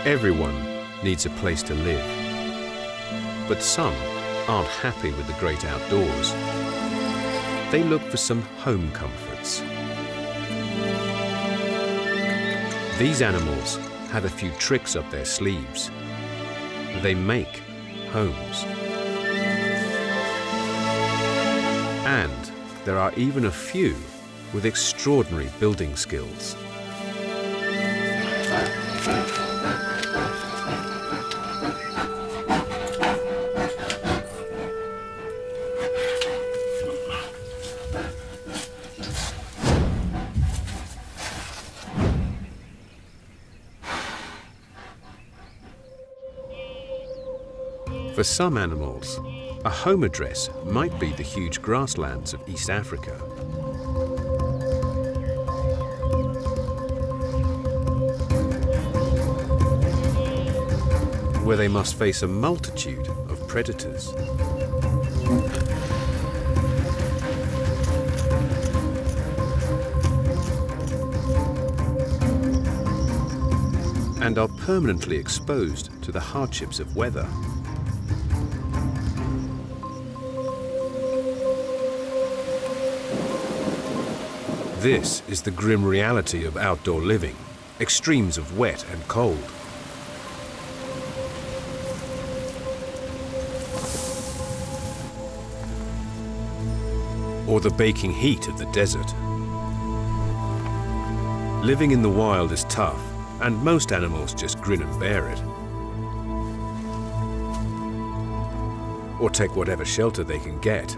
Everyone needs a place to live, but some aren't happy with the great outdoors. They look for some home comforts. These animals have a few tricks up their sleeves. They make homes. And there are even a few with extraordinary building skills. For some animals, a home address might be the huge grasslands of East Africa. Where they must face a multitude of predators. And are permanently exposed to the hardships of weather. This is the grim reality of outdoor living, extremes of wet and cold. Or the baking heat of the desert. Living in the wild is tough, and most animals just grin and bear it. Or take whatever shelter they can get.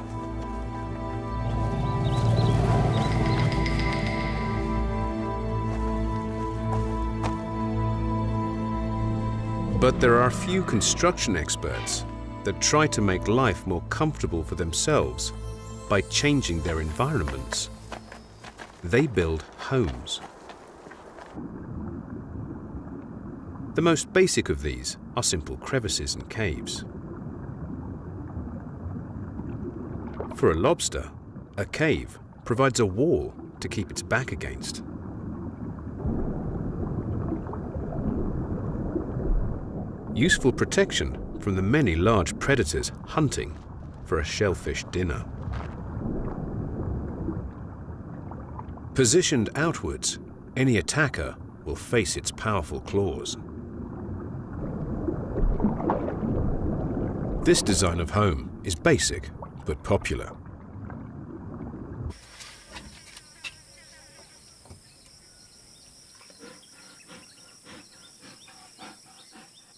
But there are few construction experts that try to make life more comfortable for themselves by changing their environments. They build homes. The most basic of these are simple crevices and caves. For a lobster, a cave provides a wall to keep its back against. Useful protection from the many large predators hunting for a shellfish dinner. Positioned outwards, any attacker will face its powerful claws. This design of home is basic but popular.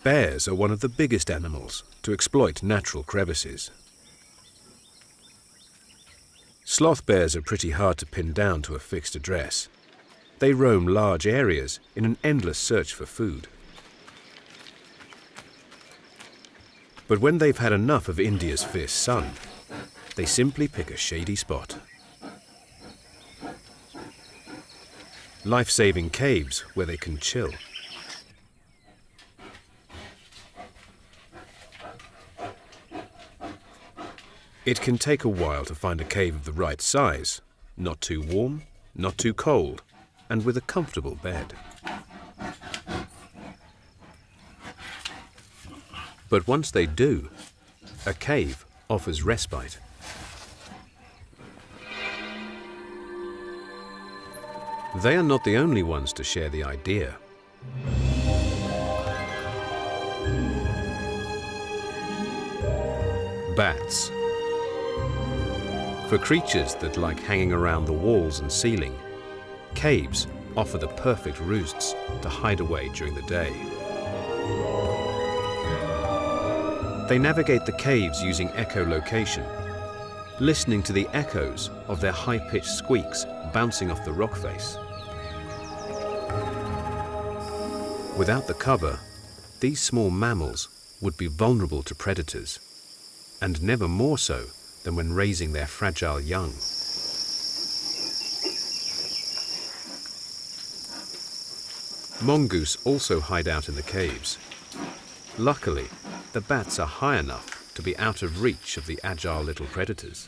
Bears are one of the biggest animals to exploit natural crevices. Sloth bears are pretty hard to pin down to a fixed address. They roam large areas in an endless search for food. But when they've had enough of India's fierce sun, they simply pick a shady spot. Life-saving caves where they can chill. It can take a while to find a cave of the right size, not too warm, not too cold, and with a comfortable bed. But once they do, a cave offers respite. They are not the only ones to share the idea. Bats. For creatures that like hanging around the walls and ceiling, caves offer the perfect roosts to hide away during the day. They navigate the caves using echolocation, listening to the echoes of their high-pitched squeaks bouncing off the rock face. Without the cover, these small mammals would be vulnerable to predators, and never more so than when raising their fragile young. Mongoose also hide out in the caves. Luckily, the bats are high enough to be out of reach of the agile little predators.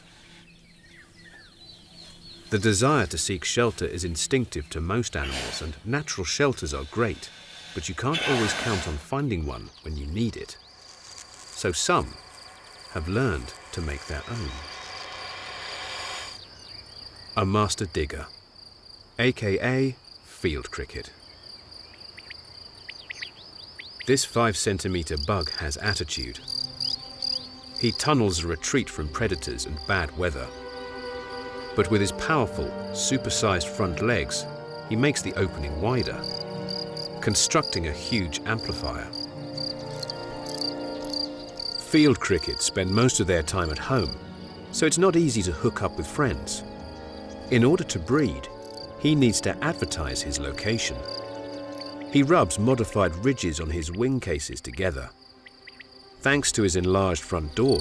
The desire to seek shelter is instinctive to most animals, and natural shelters are great, but you can't always count on finding one when you need it. So some have learned to make their own. A master digger, aka field cricket. This 5-centimeter bug has attitude. He tunnels a retreat from predators and bad weather. But with his powerful, supersized front legs, he makes the opening wider, constructing a huge amplifier. Field crickets spend most of their time at home, so it's not easy to hook up with friends. In order to breed, he needs to advertise his location. He rubs modified ridges on his wing cases together. Thanks to his enlarged front door,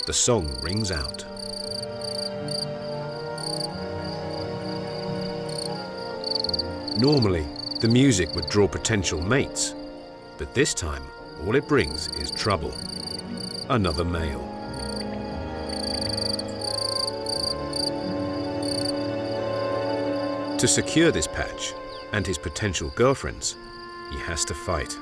the song rings out. Normally, the music would draw potential mates, but this time, all it brings is trouble. Another male. To secure this patch and his potential girlfriends, he has to fight.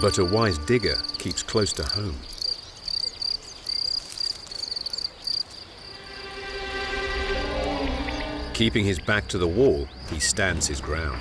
But a wise digger keeps close to home. Keeping his back to the wall, he stands his ground.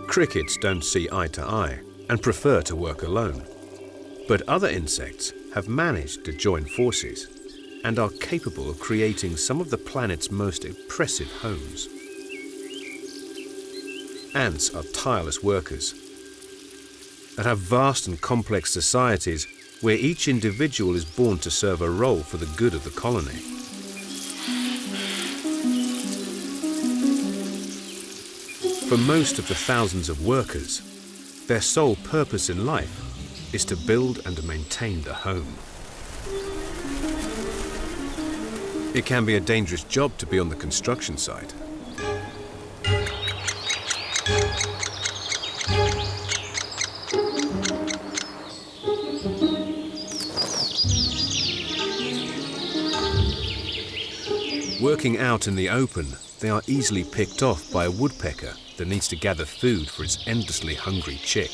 Crickets don't see eye to eye and prefer to work alone. But other insects have managed to join forces and are capable of creating some of the planet's most impressive homes. Ants are tireless workers that have vast and complex societies where each individual is born to serve a role for the good of the colony. For most of the thousands of workers, their sole purpose in life is to build and maintain the home. It can be a dangerous job to be on the construction site. Working out in the open, they are easily picked off by a woodpecker that needs to gather food for its endlessly hungry chick.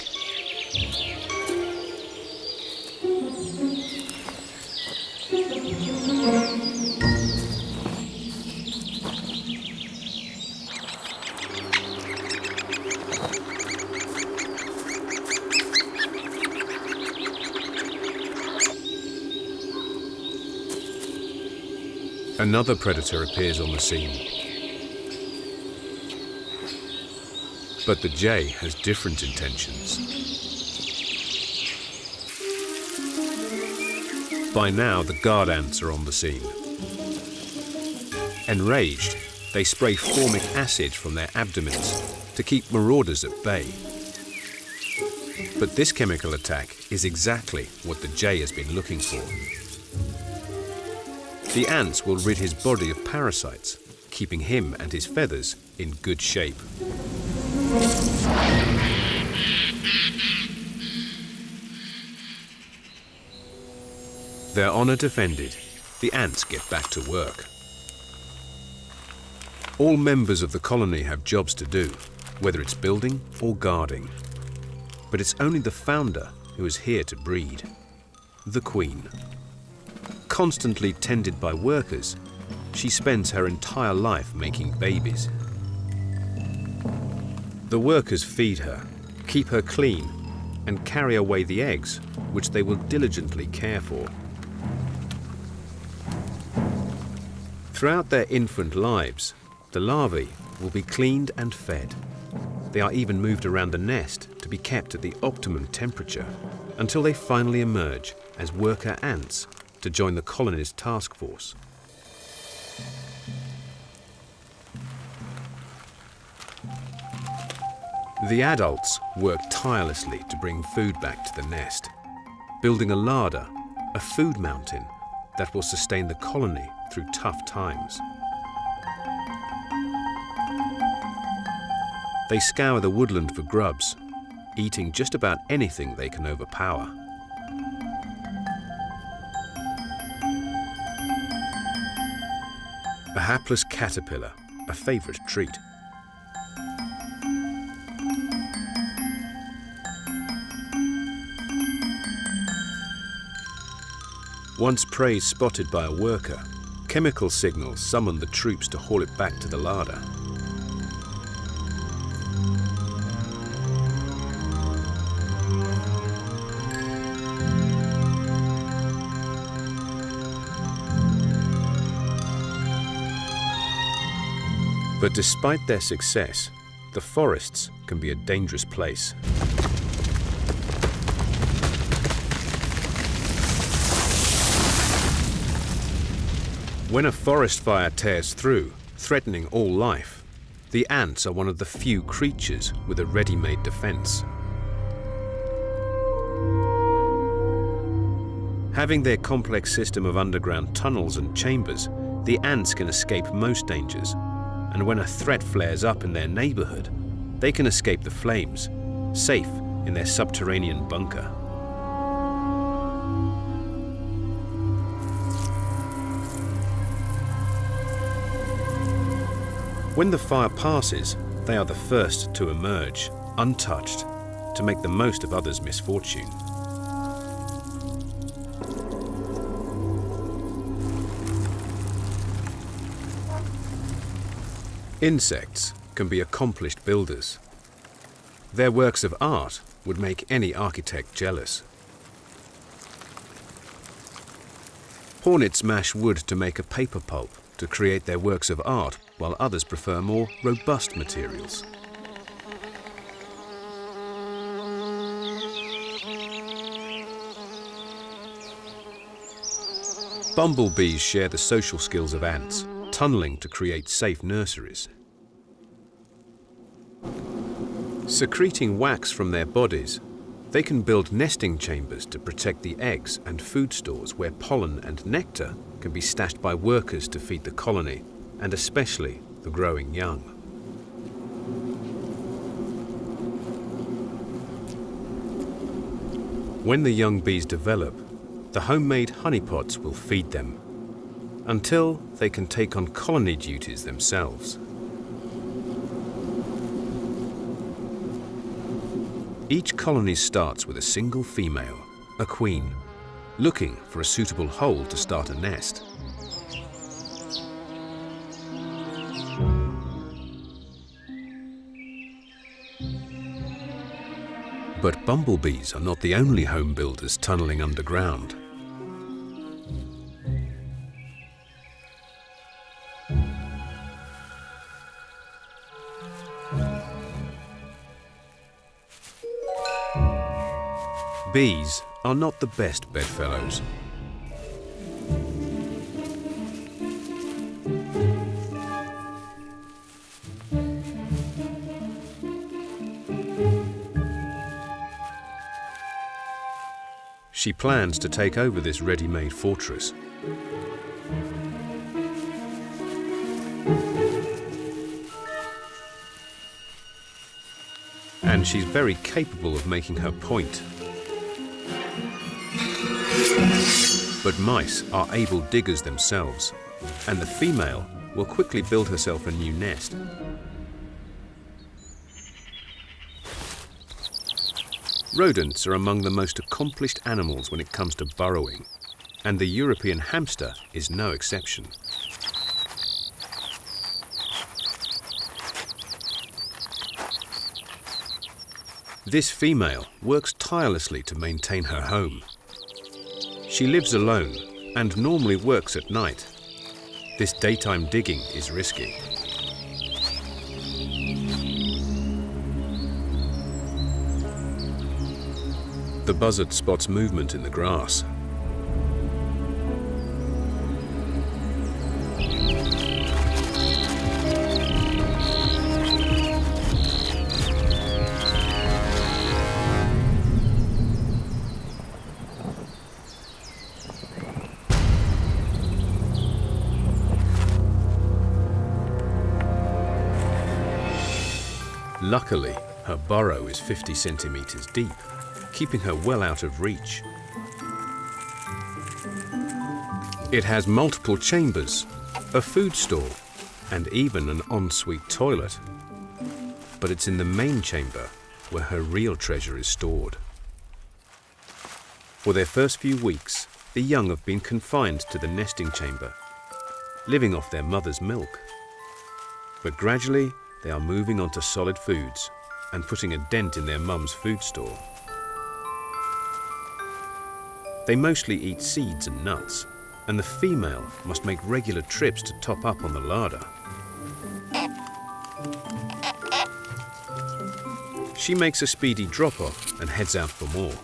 Another predator appears on the scene. But the jay has different intentions. By now, the guard ants are on the scene. Enraged, they spray formic acid from their abdomens to keep marauders at bay. But this chemical attack is exactly what the jay has been looking for. The ants will rid his body of parasites, keeping him and his feathers in good shape. Their honor defended, the ants get back to work. All members of the colony have jobs to do, whether it's building or guarding. But it's only the founder who is here to breed, the queen. Constantly tended by workers, she spends her entire life making babies. The workers feed her, keep her clean, and carry away the eggs, which they will diligently care for. Throughout their infant lives, the larvae will be cleaned and fed. They are even moved around the nest to be kept at the optimum temperature until they finally emerge as worker ants to join the colony's task force. The adults work tirelessly to bring food back to the nest, building a larder, a food mountain that will sustain the colony through tough times. They scour the woodland for grubs, eating just about anything they can overpower. A hapless caterpillar, a favorite treat. Once prey spotted by a worker, chemical signals summon the troops to haul it back to the larder. But despite their success, the forests can be a dangerous place. When a forest fire tears through, threatening all life, the ants are one of the few creatures with a ready-made defense. Having their complex system of underground tunnels and chambers, the ants can escape most dangers. And when a threat flares up in their neighborhood, they can escape the flames, safe in their subterranean bunker. When the fire passes, they are the first to emerge, untouched, to make the most of others' misfortune. Insects can be accomplished builders. Their works of art would make any architect jealous. Hornets mash wood to make a paper pulp to create their works of art, while others prefer more robust materials. Bumblebees share the social skills of ants, tunneling to create safe nurseries. Secreting wax from their bodies, they can build nesting chambers to protect the eggs and food stores where pollen and nectar can be stashed by workers to feed the colony, and especially the growing young. When the young bees develop, the homemade honeypots will feed them, until they can take on colony duties themselves. Each colony starts with a single female, a queen, looking for a suitable hole to start a nest. But bumblebees are not the only home builders tunneling underground. Bees are not the best bedfellows. She plans to take over this ready-made fortress. And she's very capable of making her point. But mice are able diggers themselves, and the female will quickly build herself a new nest. Rodents are among the most accomplished animals when it comes to burrowing, and the European hamster is no exception. This female works tirelessly to maintain her home. She lives alone and normally works at night. This daytime digging is risky. The buzzard spots movement in the grass. Luckily, her burrow is 50 centimeters deep, keeping her well out of reach. It has multiple chambers, a food store, and even an ensuite toilet. But it's in the main chamber where her real treasure is stored. For their first few weeks, the young have been confined to the nesting chamber, living off their mother's milk. But gradually, they are moving on to solid foods and putting a dent in their mum's food store. They mostly eat seeds and nuts, and the female must make regular trips to top up on the larder. She makes a speedy drop-off and heads out for more.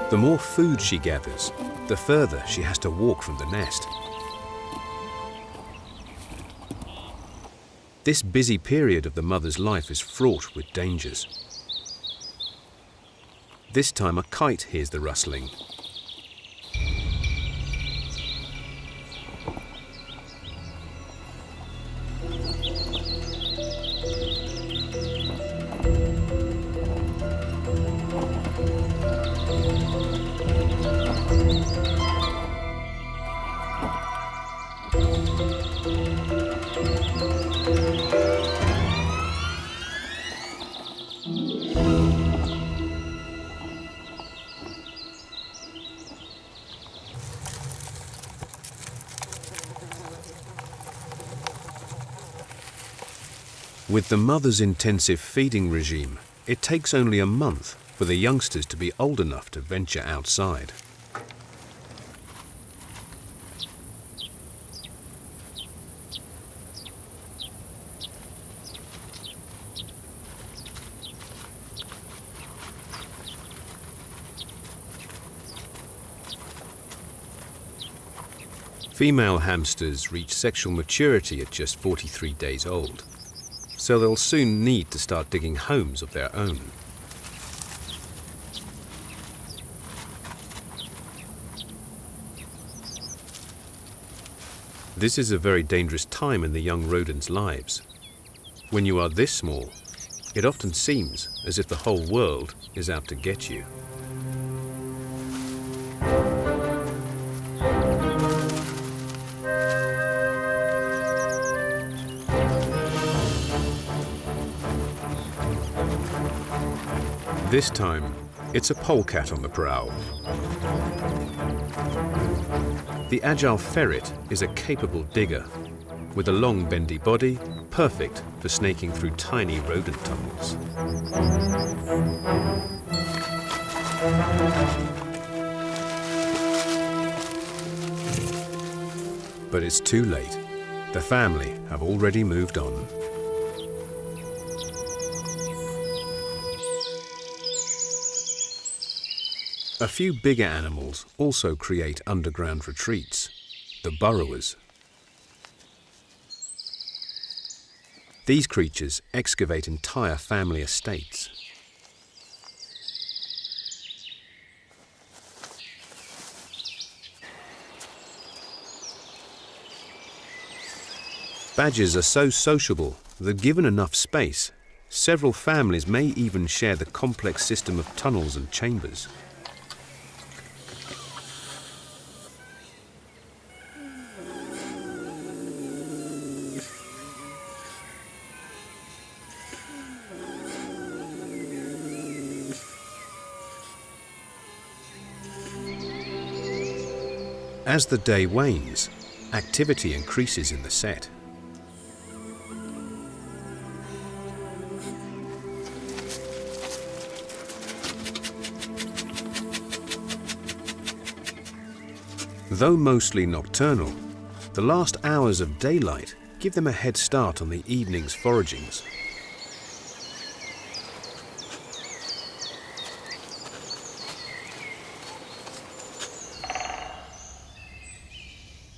The more food she gathers, the further she has to walk from the nest. This busy period of the mother's life is fraught with dangers. This time a kite hears the rustling. With the mother's intensive feeding regime, it takes only a month for the youngsters to be old enough to venture outside. Female hamsters reach sexual maturity at just 43 days old, so they'll soon need to start digging homes of their own. This is a very dangerous time in the young rodents' lives. When you are this small, it often seems as if the whole world is out to get you. This time, it's a polecat on the prowl. The agile ferret is a capable digger, with a long bendy body, perfect for snaking through tiny rodent tunnels. But it's too late. The family have already moved on. A few bigger animals also create underground retreats, the burrowers. These creatures excavate entire family estates. Badgers are so sociable that given enough space, several families may even share the complex system of tunnels and chambers. As the day wanes, activity increases in the set. Though mostly nocturnal, the last hours of daylight give them a head start on the evening's foragings.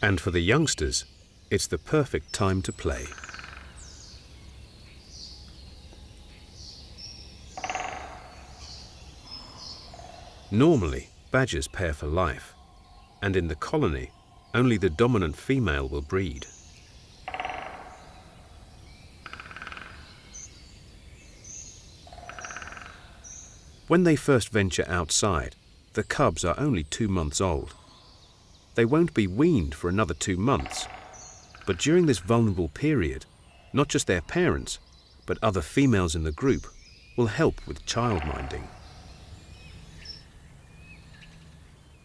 And for the youngsters, it's the perfect time to play. Normally, badgers pair for life, and in the colony, only the dominant female will breed. When they first venture outside, the cubs are only 2 months old. They won't be weaned for another 2 months, but during this vulnerable period, not just their parents, but other females in the group will help with childminding.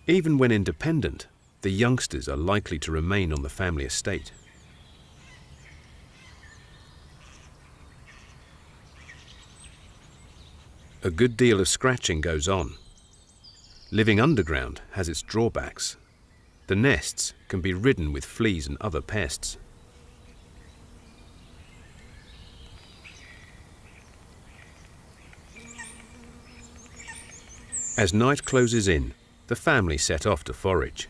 Even when independent, the youngsters are likely to remain on the family estate. A good deal of scratching goes on. Living underground has its drawbacks. The nests can be ridden with fleas and other pests. As night closes in, the family set off to forage.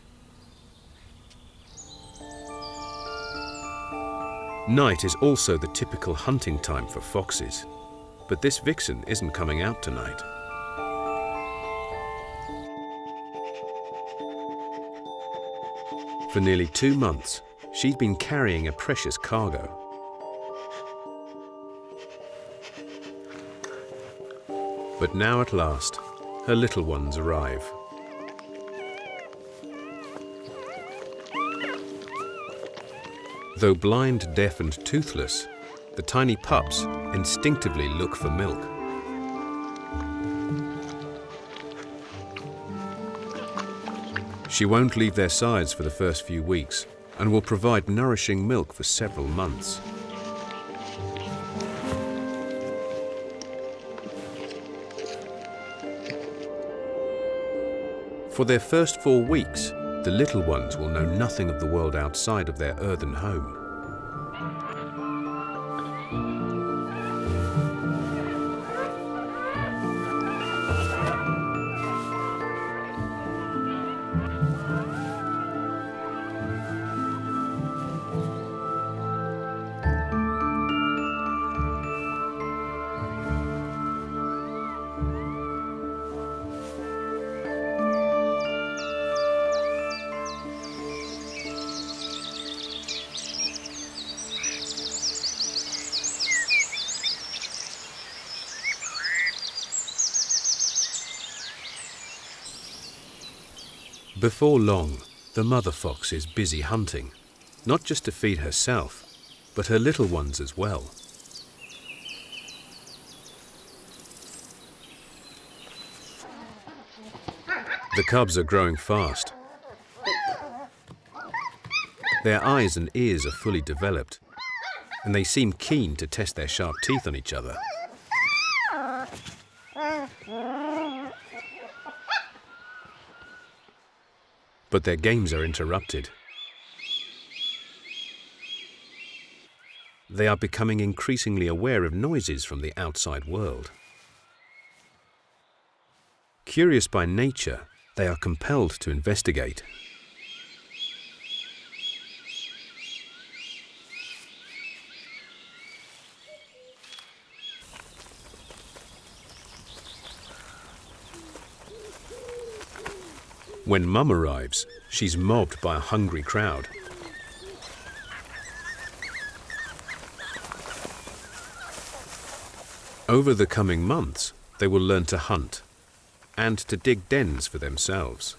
Night is also the typical hunting time for foxes, but this vixen isn't coming out tonight. For nearly 2 months, she'd been carrying a precious cargo. But now at last, her little ones arrive. Though blind, deaf and toothless, the tiny pups instinctively look for milk. She won't leave their sides for the first few weeks and will provide nourishing milk for several months. For their first 4 weeks, the little ones will know nothing of the world outside of their earthen home. Before long, the mother fox is busy hunting, not just to feed herself, but her little ones as well. The cubs are growing fast. Their eyes and ears are fully developed, and they seem keen to test their sharp teeth on each other. But their games are interrupted. They are becoming increasingly aware of noises from the outside world. Curious by nature, they are compelled to investigate. When Mum arrives, she's mobbed by a hungry crowd. Over the coming months, they will learn to hunt and to dig dens for themselves.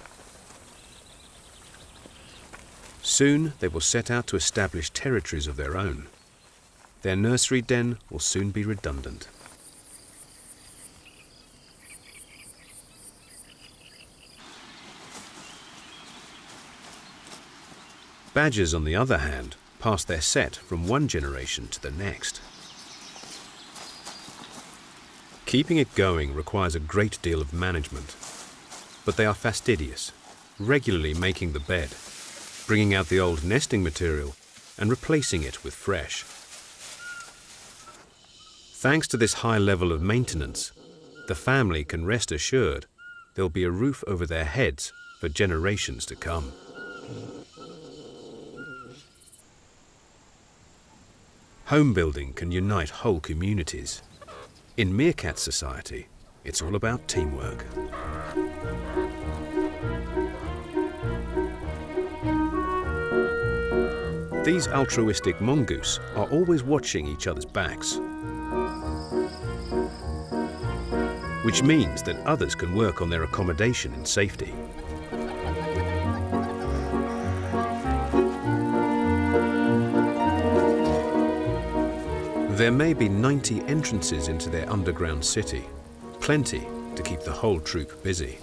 Soon, they will set out to establish territories of their own. Their nursery den will soon be redundant. Badgers, on the other hand, pass their set from one generation to the next. Keeping it going requires a great deal of management, but they are fastidious, regularly making the bed, bringing out the old nesting material and replacing it with fresh. Thanks to this high level of maintenance, the family can rest assured there'll be a roof over their heads for generations to come. Home building can unite whole communities. In Meerkat society, it's all about teamwork. These altruistic mongoose are always watching each other's backs, which means that others can work on their accommodation in safety. There may be 90 entrances into their underground city, plenty to keep the whole troop busy.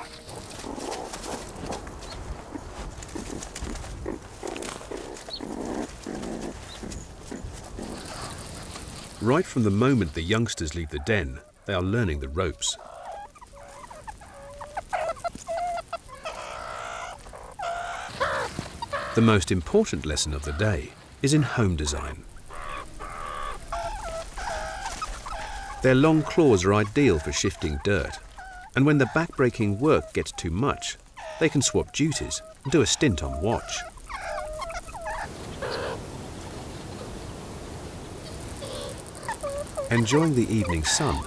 Right from the moment the youngsters leave the den, they are learning the ropes. The most important lesson of the day is in home design. Their long claws are ideal for shifting dirt, and when the back-breaking work gets too much, they can swap duties and do a stint on watch. Enjoying the evening sun,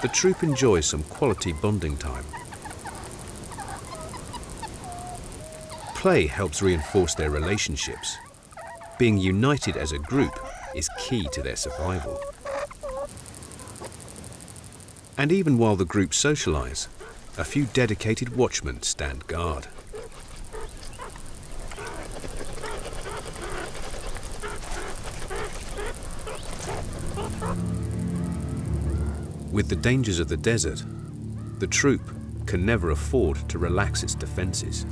the troop enjoys some quality bonding time. Play helps reinforce their relationships. Being united as a group is key to their survival. And even while the group socialize, a few dedicated watchmen stand guard. With the dangers of the desert, the troop can never afford to relax its defenses.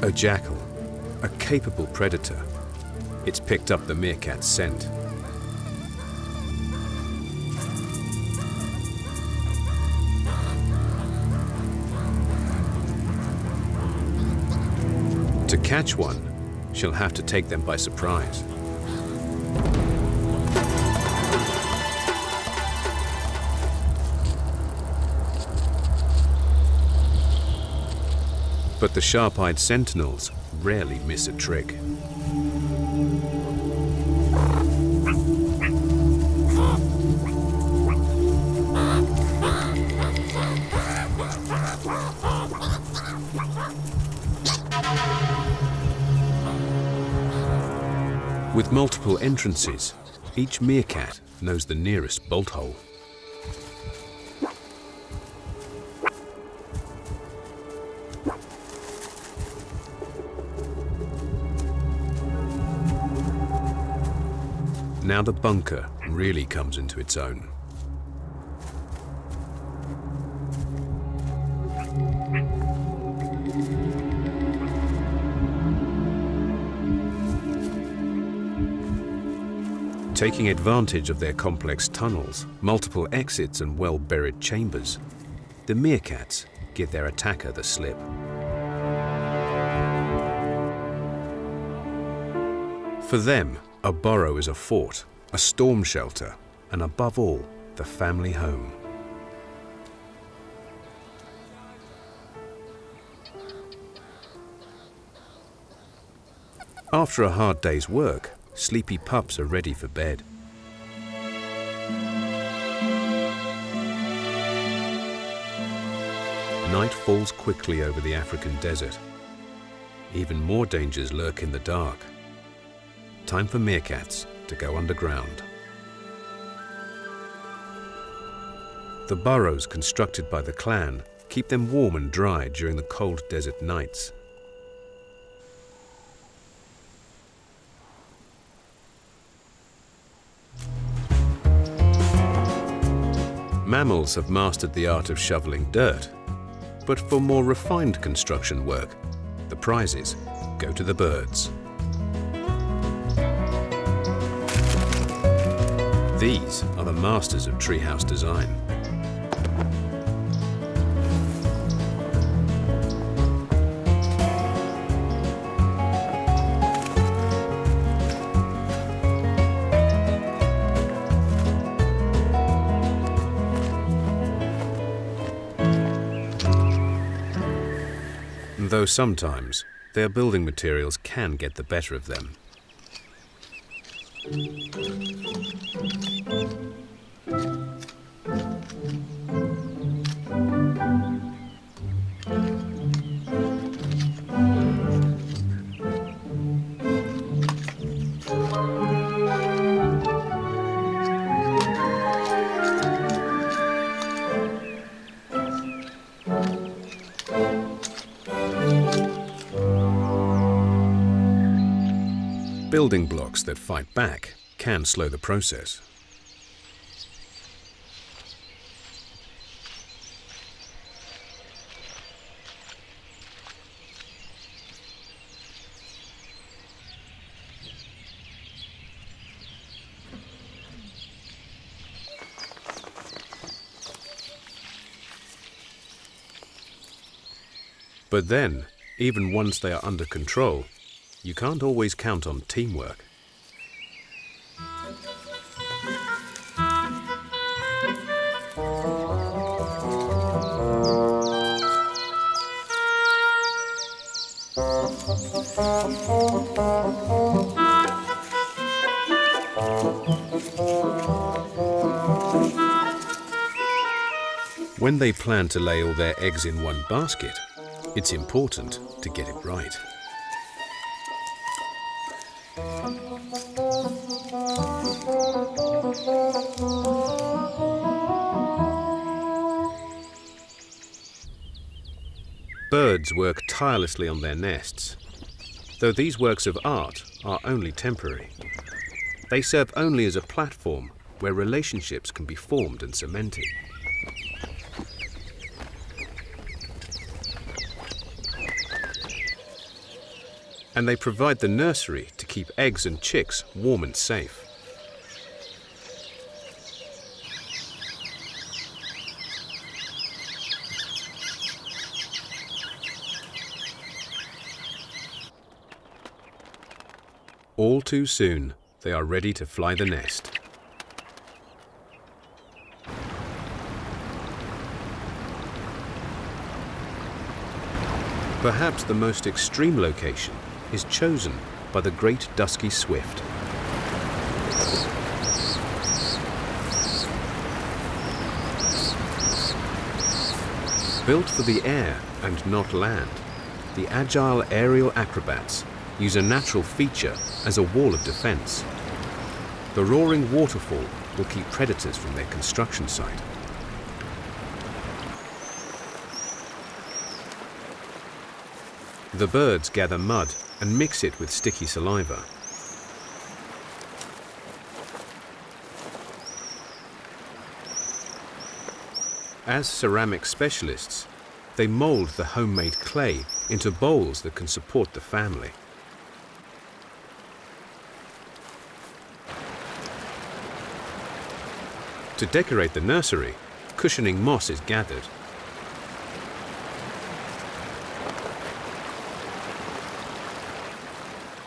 A jackal, a capable predator. It's picked up the meerkat's scent. To catch one, she'll have to take them by surprise. But the sharp-eyed sentinels rarely miss a trick. With multiple entrances, each meerkat knows the nearest bolt hole. Now the bunker really comes into its own. Taking advantage of their complex tunnels, multiple exits and well-buried chambers, the meerkats give their attacker the slip. For them, a burrow is a fort, a storm shelter, and above all, the family home. After a hard day's work, sleepy pups are ready for bed. Night falls quickly over the African desert. Even more dangers lurk in the dark. Time for meerkats to go underground. The burrows constructed by the clan keep them warm and dry during the cold desert nights. Mammals have mastered the art of shoveling dirt, but for more refined construction work, the prizes go to the birds. These are the masters of treehouse design. Though sometimes their building materials can get the better of them. Building blocks that fight back can slow the process. But then, even once they are under control, you can't always count on teamwork. When they plan to lay all their eggs in one basket, it's important to get it right. Birds work tirelessly on their nests, though these works of art are only temporary. They serve only as a platform where relationships can be formed and cemented. And they provide the nursery to keep eggs and chicks warm and safe. All too soon, they are ready to fly the nest. Perhaps the most extreme location is chosen by the great dusky swift. Built for the air and not land, the agile aerial acrobats use a natural feature as a wall of defense. The roaring waterfall will keep predators from their construction site. The birds gather mud and mix it with sticky saliva. As ceramic specialists, they mold the homemade clay into bowls that can support the family. To decorate the nursery, cushioning moss is gathered.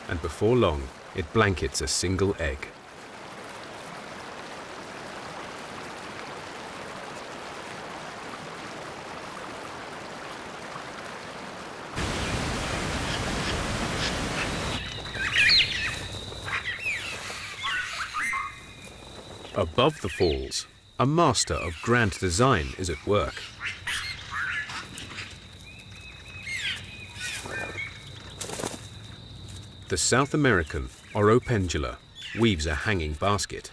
And before long, it blankets a single egg. Above the falls, a master of grand design is at work. The South American oropendula weaves a hanging basket.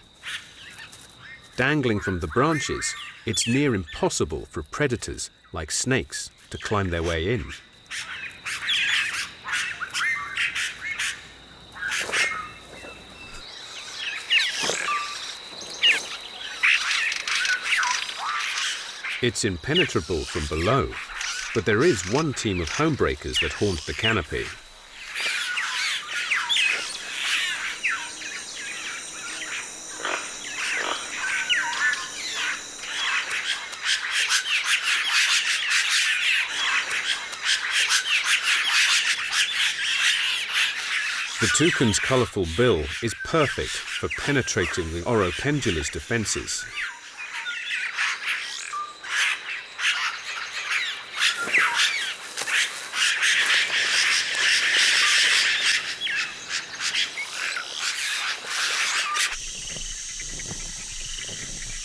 Dangling from the branches, it's near impossible for predators like snakes to climb their way in. It's impenetrable from below, but there is one team of homebreakers that haunt the canopy. The toucan's colourful bill is perfect for penetrating the oropendula's defences.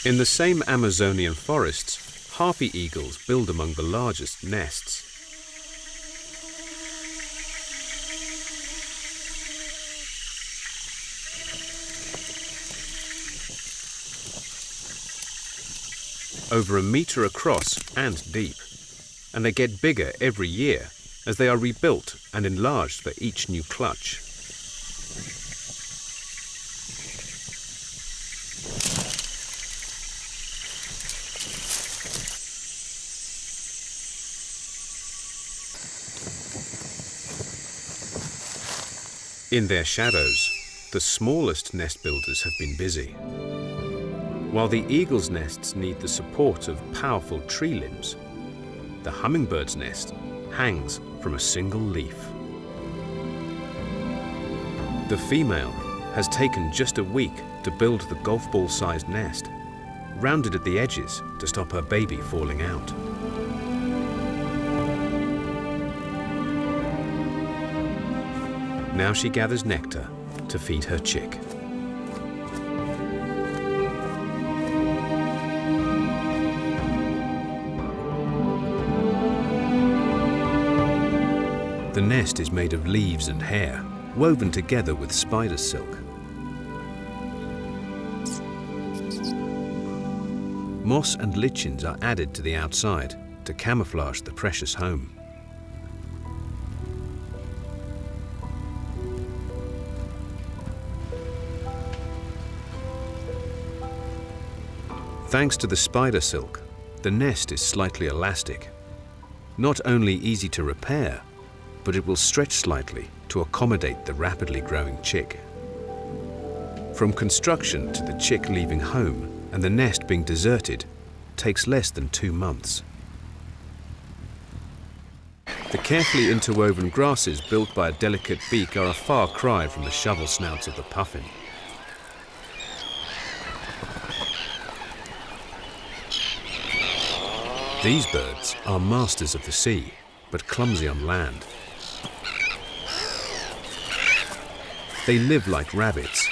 In the same Amazonian forests, harpy eagles build among the largest nests. Over 1 meter across and deep, and they get bigger every year as they are rebuilt and enlarged for each new clutch. In their shadows, the smallest nest builders have been busy. While the eagle's nests need the support of powerful tree limbs, the hummingbird's nest hangs from a single leaf. The female has taken just a week to build the golf ball-sized nest, rounded at the edges to stop her baby falling out. Now she gathers nectar to feed her chick. The nest is made of leaves and hair, woven together with spider silk. Moss and lichens are added to the outside to camouflage the precious home. Thanks to the spider silk, the nest is slightly elastic. Not only easy to repair, but it will stretch slightly to accommodate the rapidly growing chick. From construction to the chick leaving home and the nest being deserted takes less than 2 months. The carefully interwoven grasses built by a delicate beak are a far cry from the shovel snouts of the puffin. These birds are masters of the sea, but clumsy on land. They live like rabbits,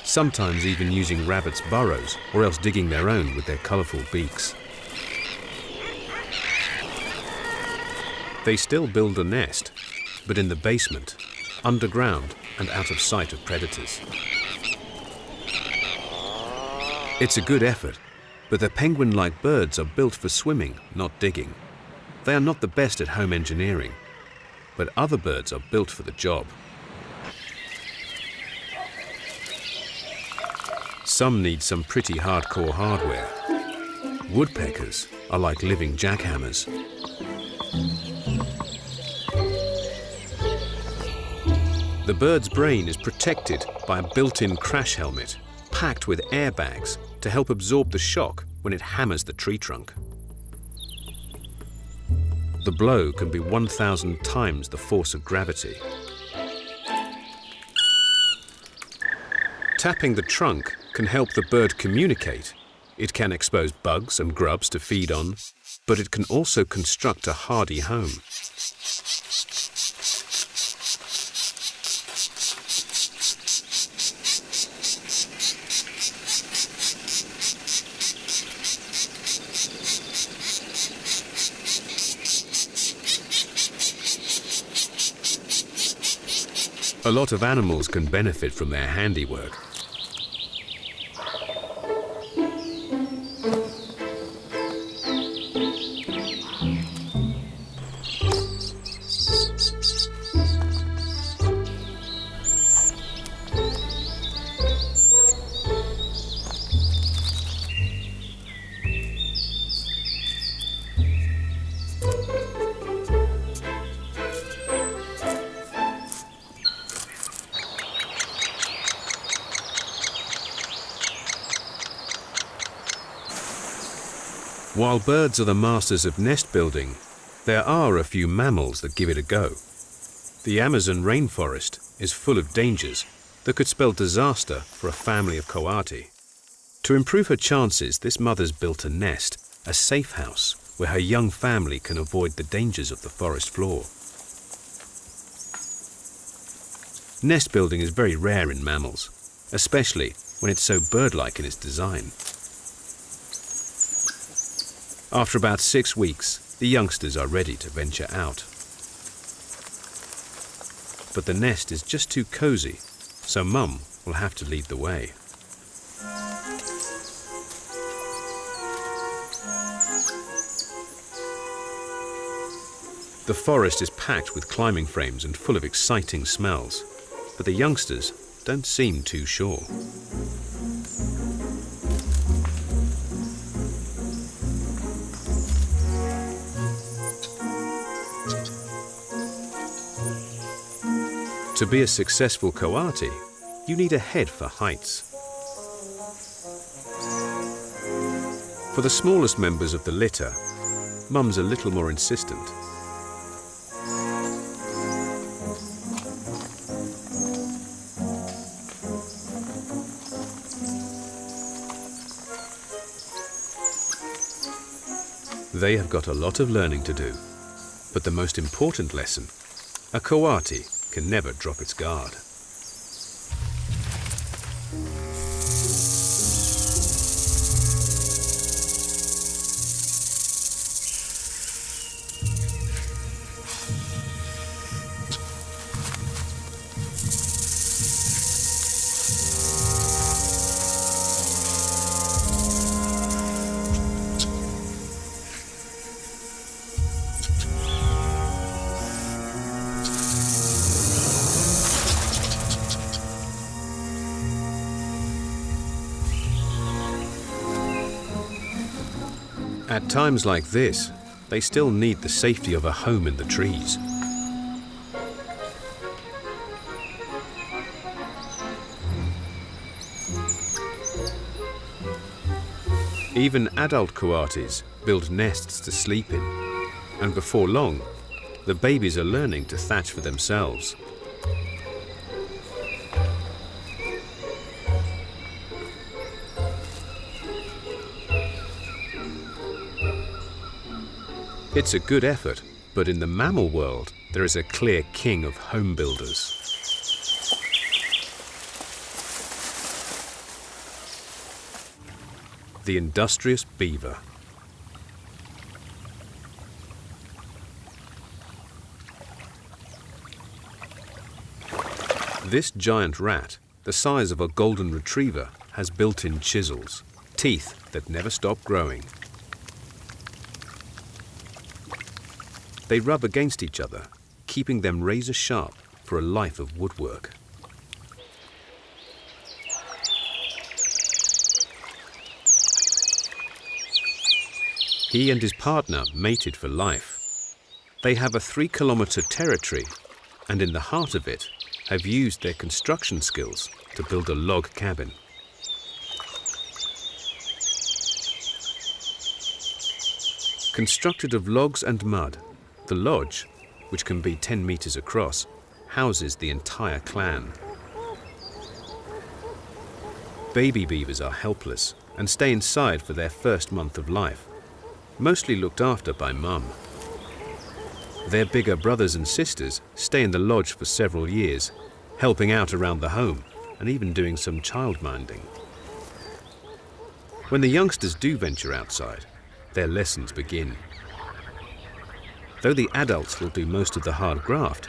sometimes even using rabbits' burrows or else digging their own with their colourful beaks. They still build a nest, but in the basement, underground and out of sight of predators. It's a good effort, but the penguin-like birds are built for swimming, not digging. They are not the best at home engineering, but other birds are built for the job. Some need some pretty hardcore hardware. Woodpeckers are like living jackhammers. The bird's brain is protected by a built-in crash helmet, packed with airbags to help absorb the shock when it hammers the tree trunk. The blow can be 1,000 times the force of gravity. Tapping the trunk can help the bird communicate. It can expose bugs and grubs to feed on, but it can also construct a hardy home. A lot of animals can benefit from their handiwork. While birds are the masters of nest building, there are a few mammals that give it a go. The Amazon rainforest is full of dangers that could spell disaster for a family of coati. To improve her chances, this mother's built a nest, a safe house, where her young family can avoid the dangers of the forest floor. Nest building is very rare in mammals, especially when it's so bird-like in its design. After about 6 weeks, the youngsters are ready to venture out. But the nest is just too cozy, so Mum will have to lead the way. The forest is packed with climbing frames and full of exciting smells, but the youngsters don't seem too sure. To be a successful coati, you need a head for heights. For the smallest members of the litter, Mum's a little more insistent. They have got a lot of learning to do, but the most important lesson, a coati can never drop its guard. At times like this, they still need the safety of a home in the trees. Even adult coatis build nests to sleep in, and before long, the babies are learning to thatch for themselves. It's a good effort, but in the mammal world, there is a clear king of home builders. The industrious beaver. This giant rat, the size of a golden retriever, has built-in chisels, teeth that never stop growing. They rub against each other, keeping them razor sharp for a life of woodwork. He and his partner mated for life. They have a 3-kilometer territory, and in the heart of it, have used their construction skills to build a log cabin. Constructed of logs and mud, the lodge, which can be 10 meters across, houses the entire clan. Baby beavers are helpless and stay inside for their first month of life, mostly looked after by Mum. Their bigger brothers and sisters stay in the lodge for several years, helping out around the home and even doing some childminding. When the youngsters do venture outside, their lessons begin. Though the adults will do most of the hard graft,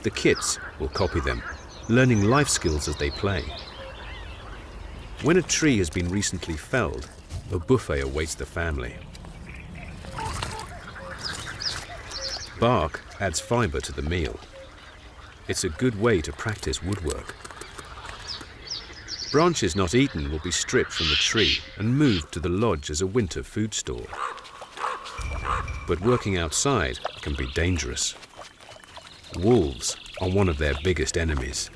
the kids will copy them, learning life skills as they play. When a tree has been recently felled, a buffet awaits the family. Bark adds fiber to the meal. It's a good way to practice woodwork. Branches not eaten will be stripped from the tree and moved to the lodge as a winter food store. But working outside can be dangerous. Wolves are one of their biggest enemies.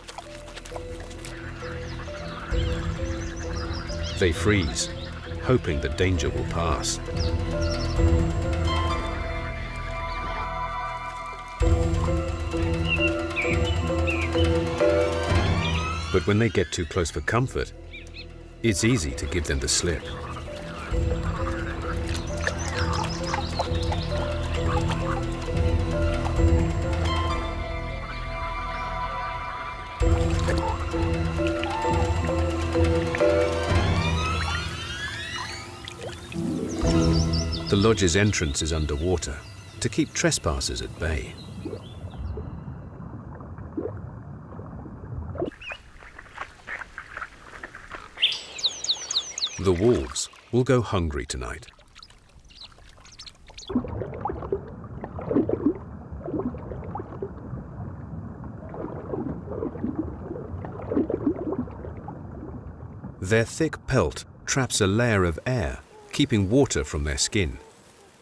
They freeze, hoping the danger will pass. But when they get too close for comfort, it's easy to give them the slip. The lodge's entrance is underwater to keep trespassers at bay. The wolves will go hungry tonight. Their thick pelt traps a layer of air, keeping water from their skin.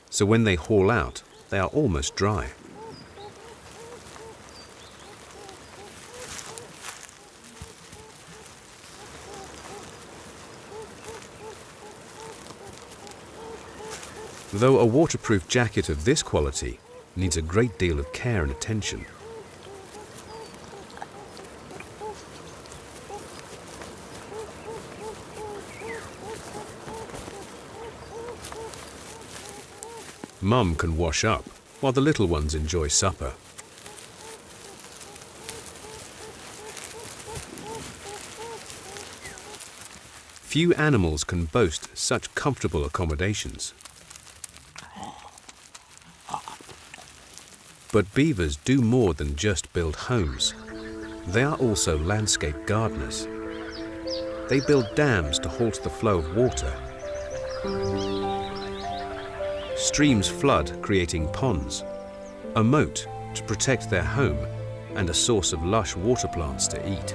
So when they haul out, they are almost dry. Though a waterproof jacket of this quality needs a great deal of care and attention. Mum can wash up while the little ones enjoy supper. Few animals can boast such comfortable accommodations. But beavers do more than just build homes. They are also landscape gardeners. They build dams to halt the flow of water. Streams flood, creating ponds, a moat to protect their home, and a source of lush water plants to eat.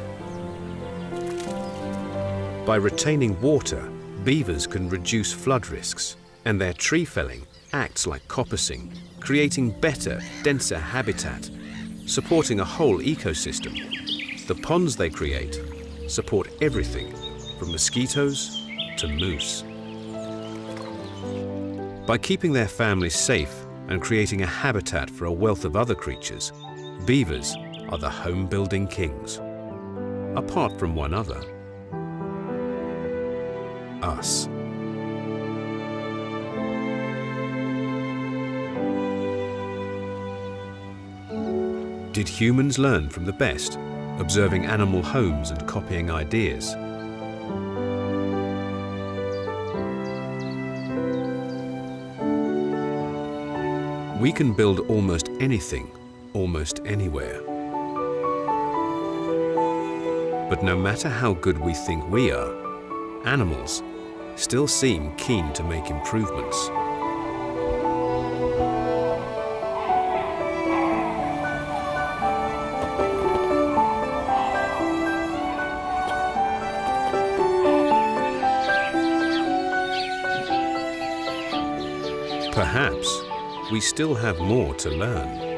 By retaining water, beavers can reduce flood risks, and their tree felling acts like coppicing, creating better, denser habitat, supporting a whole ecosystem. The ponds they create support everything from mosquitoes to moose. By keeping their families safe and creating a habitat for a wealth of other creatures, beavers are the home-building kings, apart from one other, us. Did humans learn from the best, observing animal homes and copying ideas? We can build almost anything, almost anywhere. But no matter how good we think we are, animals still seem keen to make improvements. Perhaps we still have more to learn.